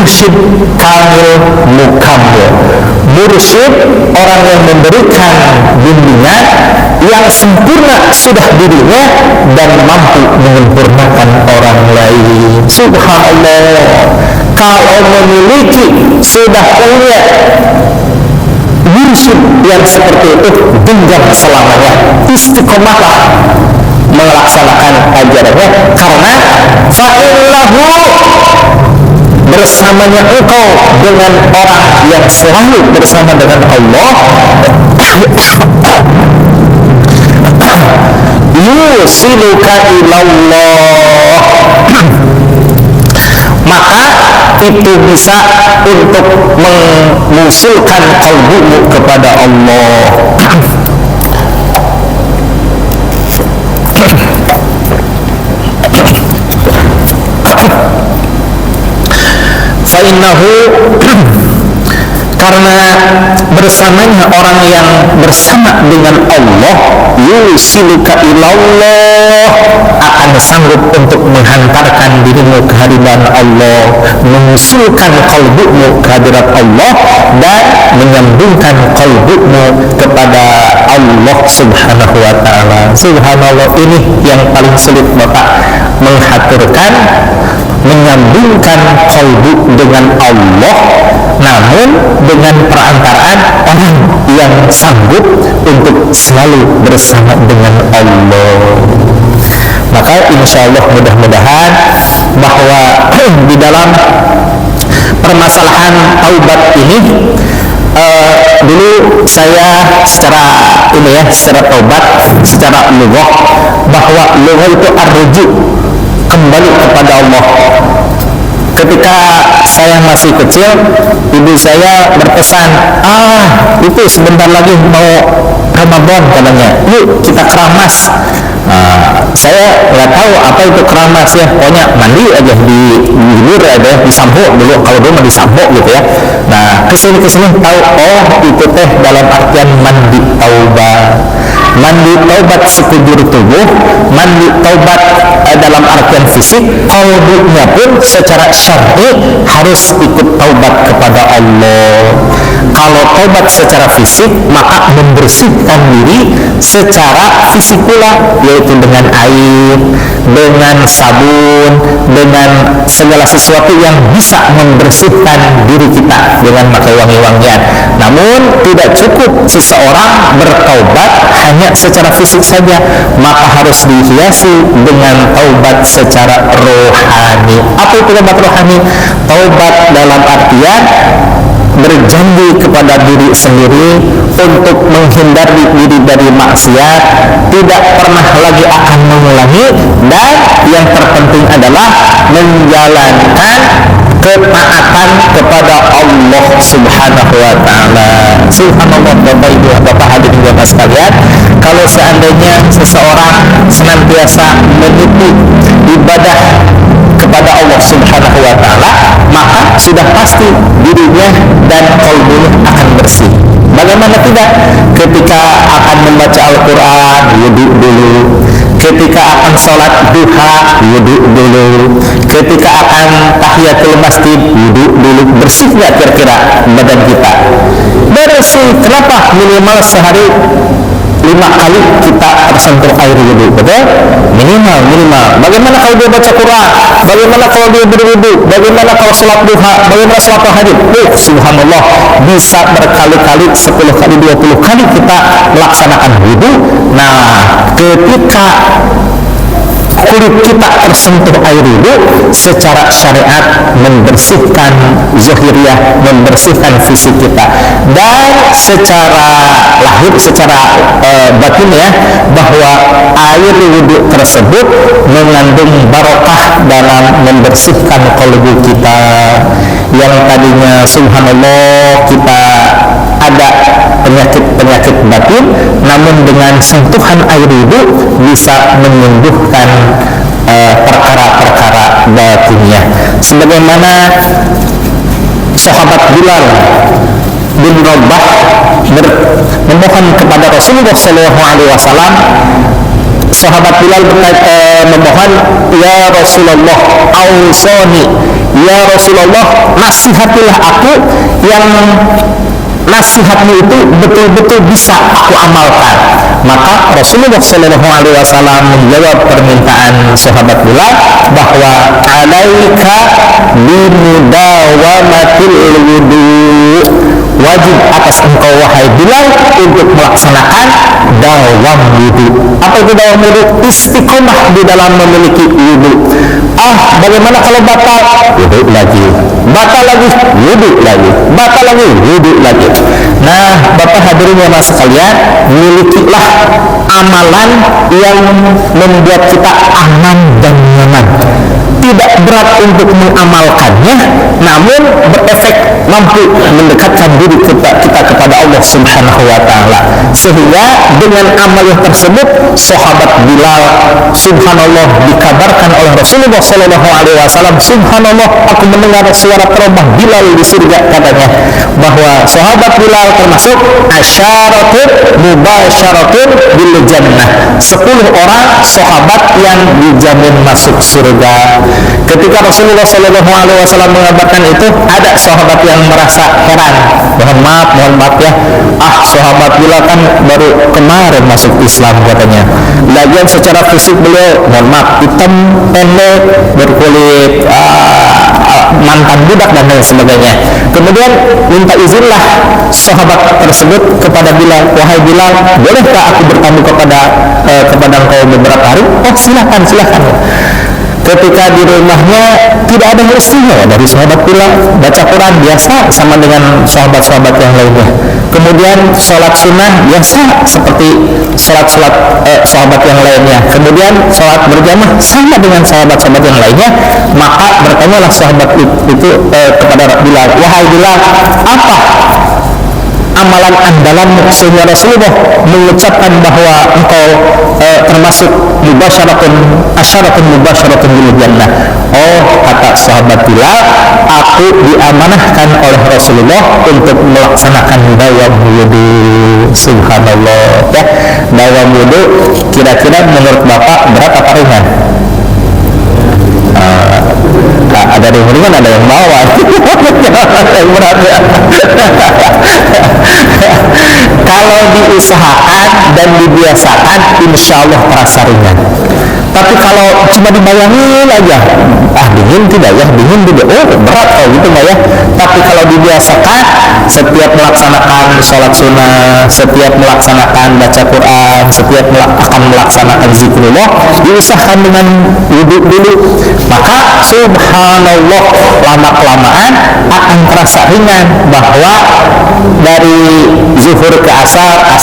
mursyid kamil mukamil. Mursyid orang yang memberikan bimbingan yang sempurna sudah dirinya dan mampu menyempurnakan orang lain. Subhanallah, kalau memiliki sudah punya mursyid yang seperti itu, genggam selamanya, istiqomahlah melaksanakan ajarannya, karena fa'illahu bersamanya engkau dengan orang yang selalu bersama dengan Allah yusiluka ilallah, maka itu bisa untuk mengusulkan qalbumu kepada Allah. Fa'innahu, karena bersamanya orang yang bersama dengan Allah, yusiluka ilallah, akan sanggup untuk menghantarkan dirimu ke hadirat Allah, mengusulkan qalbumu ke hadirat Allah, dan menyambungkan qalbumu kepada Allah subhanahu wa ta'ala. Subhanallah, ini yang paling sulit Bapak, menghaturkan, menyambungkan qalbu dengan Allah, namun dengan perantaraan orang yang sanggup untuk selalu bersama dengan Allah. Maka insya Allah mudah-mudahan bahwa di dalam permasalahan taubat ini, dulu saya secara taubat, secara lughah, bahwa lughah itu arruju, kembali kepada Allah. Ketika saya masih kecil, ibu saya berpesan, itu sebentar lagi mau Ramadan katanya, yuk kita keramas. Saya nggak tahu apa itu keramas ya, pokoknya mandi aja di hilir aja, di sampo dulu, kalau dulu di sampo gitu ya. Nah kesini tahu, oh itu teh dalam artian mandi taubat. Mandi taubat sekujur tubuh, mandi taubat dalam artian fisik, qalbunya pun secara syar'i harus ikut taubat kepada Allah. Kalau taubat secara fisik, maka membersihkan diri secara fisik pula, yaitu dengan air, dengan sabun, dengan segala sesuatu yang bisa membersihkan diri kita dengan pakai wangi-wangian. Namun tidak cukup seseorang bertaubat hanya secara fisik saja, maka harus dihiasi dengan taubat secara rohani. Apa itu taubat rohani? Taubat dalam artian berjanji kepada diri sendiri untuk menghindari diri dari maksiat, tidak pernah lagi akan mengulangi, dan yang terpenting adalah menjalankan ketaatan kepada Allah subhanahu wa ta'ala. Subhanallah, Bapak Ibu, Bapak hadirin Bapak sekalian, kalau seandainya seseorang senantiasa menipu ibadah kepada Allah subhanahu wa ta'ala, maka sudah pasti dirinya dan qalbunya akan bersih. Bagaimana tidak? Ketika akan membaca Al-Quran, wudu dulu. Ketika akan sholat duha, wudu dulu. Ketika akan tahiyatul masjid, wudu dulu. Bersih nggak kira-kira badan kita? Bersih. Kenapa? Minimal sehari 5 kali kita tersentuh air wudu, betul? Minimal. Bagaimana kalau dia baca Quran? Bagaimana kalau dia berwudu? Bagaimana kalau sholat duha? Bagaimana sholat tahajud? Subhanallah, bisa berkali-kali, 10 kali, 20 kali kita melaksanakan wudu. Nah, ketika kulit kita tersentuh air wudu, secara syariat membersihkan zahiriyah, membersihkan fisik kita, dan secara lahir, secara batin ya, bahwa air wudu tersebut mengandung barokah dalam membersihkan qalbu kita yang tadinya subhanallah kita ada penyakit batin, namun dengan sentuhan air wudu bisa menyembuhkan perkara-perkara batinnya. Sebagaimana sahabat Bilal bin Rabah memohon kepada Rasulullah SAW. Sahabat Bilal memohon, ya Rasulullah, ausoni, ya Rasulullah, nasihatilah aku yang nasihatmu itu betul-betul bisa aku amalkan. Maka Rasulullah SAW menjawab permintaan sahabat Bilal bahwa alaika bimudawamatil wudu, wajib atas engkau wahai Bilal untuk melaksanakan dawam wudu. Apa itu dawam wudu? Istiqomah di dalam memiliki wudu. Bagaimana kalau batal? Wudu lagi, batal lagi, wudu lagi, batal lagi, wudu lagi. Nah, Bapak hadirin jamaah sekalian, milikilah amalan yang membuat kita aman dan nyaman. Tidak berat untuk mengamalkannya, namun berefek mampu mendekatkan diri kita kepada Allah Subhanahu wa Ta'ala. Sehingga dengan amal yang tersebut, sahabat Bilal, subhanallah, dikabarkan oleh Rasulullah SAW, subhanallah, aku mendengar suara terobah Bilal di surga, katanya, bahwa sahabat Bilal termasuk asyaratun mubasyaratun bil jannah, 10 orang sahabat yang dijamin masuk surga. Ketika Rasulullah SAW mengabarkan itu, ada sahabat yang merasa heran. Mohon maaf ya, sahabat Bilal kan baru kemarin masuk Islam, katanya. Lagian secara fisik beliau, mohon maaf, hitam, pendek, berkulit, mantan budak dan lain sebagainya. Kemudian minta izinlah sahabat tersebut kepada Bilal, wahai Bilal, bolehkah aku bertamu kepada engkau beberapa hari? Silakan. Ketika di rumahnya tidak ada istimewa dari sahabat Bilal, baca Quran biasa sama dengan sahabat-sahabat yang lainnya. Kemudian sholat sunnah biasa seperti sholat sahabat yang lainnya. Kemudian sholat berjamaah sama dengan sahabat-sahabat yang lainnya. Maka bertanyalah sahabat itu kepada Bilal, wahai Bilal, apa amalan andalanmu sehingga Rasulullah mengucapkan bahwa engkau termasuk asyaratun mubasyaratun bil jannah? Kata sahabat Bilal, aku diamanahkan oleh Rasulullah untuk melaksanakan dawam wudu. Subhanallah ya. Dawam wudu kira-kira menurut Bapak berat apa ringan? Ada yang ringan, ada yang bawah. Yang berat ya. Kalau diusahakan dan dibiasakan, insya Allah terasa ringan. Tapi kalau cuma dibayangin aja, dingin tidak ya, berat gitu Mbak ya. Tapi kalau dibiasakan, setiap melaksanakan sholat sunnah, setiap melaksanakan baca Quran, setiap akan melaksanakan zikrullah, diusahakan dengan wudhu dulu, maka subhanallah, lama-kelamaan akan terasa ringan. Bahwa dari zuhur ke asar